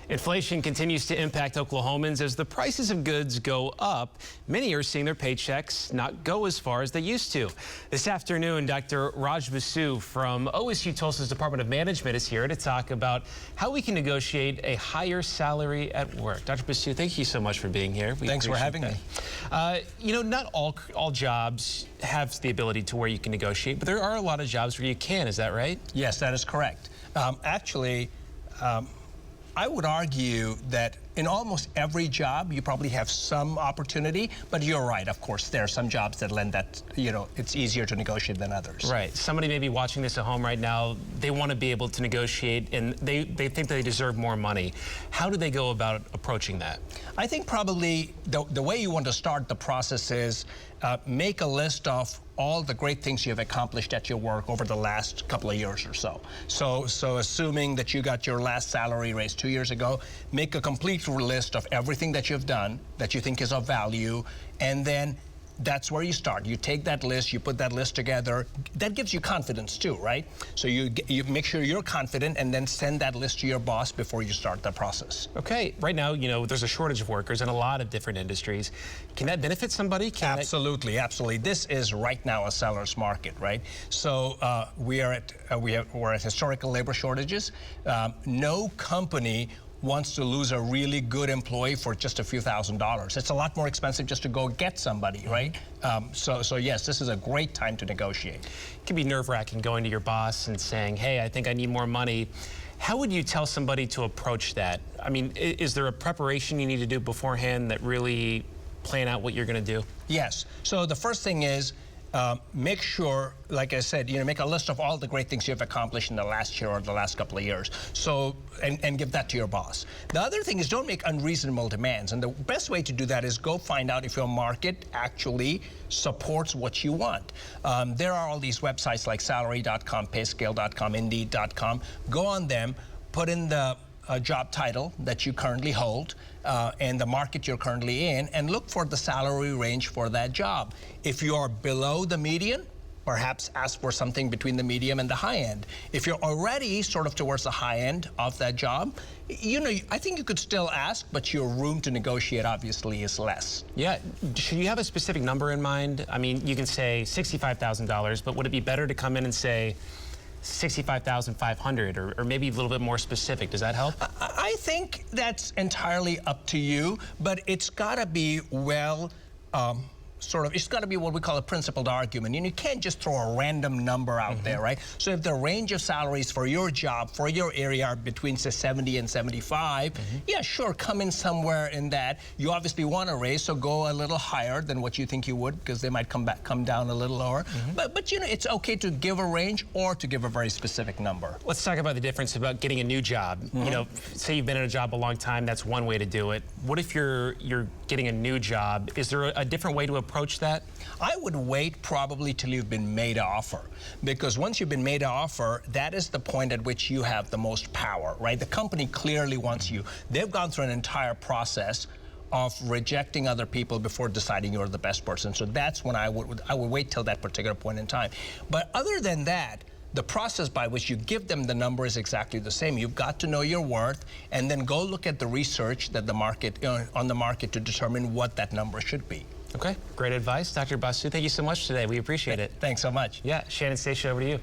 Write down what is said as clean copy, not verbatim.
Inflation continues to impact Oklahomans as the prices of goods go up. Many are seeing their paychecks not go as far as they used to. This afternoon, Dr. Raj Basu from OSU Tulsa's Department of Management is here to talk about how we can negotiate a higher salary at work. Dr. Basu, thank you so much for being here. Thanks for having me. You know, not all jobs have the ability to where you can negotiate, but there are a lot of jobs where you can. Is that right? Yes, that is correct. I would argue that in almost every job, you probably have some opportunity, but you're right, of course, there are some jobs that lend that, it's easier to negotiate than others. Right. Somebody may be watching this at home right now, they want to be able to negotiate and they think they deserve more money. How do they go about approaching that? I think probably the way you want to start the process is make a list of all the great things you've accomplished at your work over the last couple of years or so. So assuming that you got your last salary raise 2 years ago, make a complete list of everything that you've done that you think is of value, and then that's where you start. You take that list, you put that list together. That gives you confidence too, right? So you make sure you're confident and then send that list to your boss before you start the process. Okay, right now, there's a shortage of workers in a lot of different industries. Can that benefit somebody? Absolutely. This is right now a seller's market, right? So we're at historical labor shortages. No company wants to lose a really good employee for just a few $1,000s. It's a lot more expensive just to go get somebody, right? So yes, this is a great time to negotiate. It can be nerve-wracking going to your boss and saying, hey, I think I need more money. How would you tell somebody to approach that? I mean, is there a preparation you need to do beforehand that really plan out what you're going to do? Yes. So the first thing is, make sure, like I said, make a list of all the great things you've accomplished in the last year or the last couple of years. So, and give that to your boss. The other thing is don't make unreasonable demands. And the best way to do that is go find out if your market actually supports what you want. There are all these websites like salary.com, payscale.com, indeed.com. Go on them, put in the job title that you currently hold and the market you're currently in, and look for the salary range for that job. If you're below the median, perhaps ask for something between the medium and the high end. If you're already sort of towards the high end of that job, I think you could still ask, but your room to negotiate obviously is less. Yeah, should you have a specific number in mind? I mean, you can say $65,000, but would it be better to come in and say $65,500 or maybe a little bit more specific? Does that help? I think that's entirely up to you, but it's got to be it's got to be what we call a principled argument. And you can't just throw a random number out there, right? So if the range of salaries for your job, for your area are between, say, 70 and 75, yeah, sure, come in somewhere in that. You obviously want to raise, so go a little higher than what you think you would, because they might come down a little lower. But it's okay to give a range or to give a very specific number. Let's talk about the difference about getting a new job. Say you've been in a job a long time, that's one way to do it. What if you're getting a new job? Is there a different way to approach that? I would wait probably till you've been made an offer, because once you've been made an offer, that is the point at which you have the most power, right? The company clearly wants you. They've gone through an entire process of rejecting other people before deciding you're the best person. So that's when I would wait till that particular point in time. But other than that, the process by which you give them the number is exactly the same. You've got to know your worth, and then go look at the research that the market on the market to determine what that number should be. Okay, great advice. Dr. Basu, thank you so much today. We appreciate it. Thanks so much. Yeah, Shannon Station, over to you.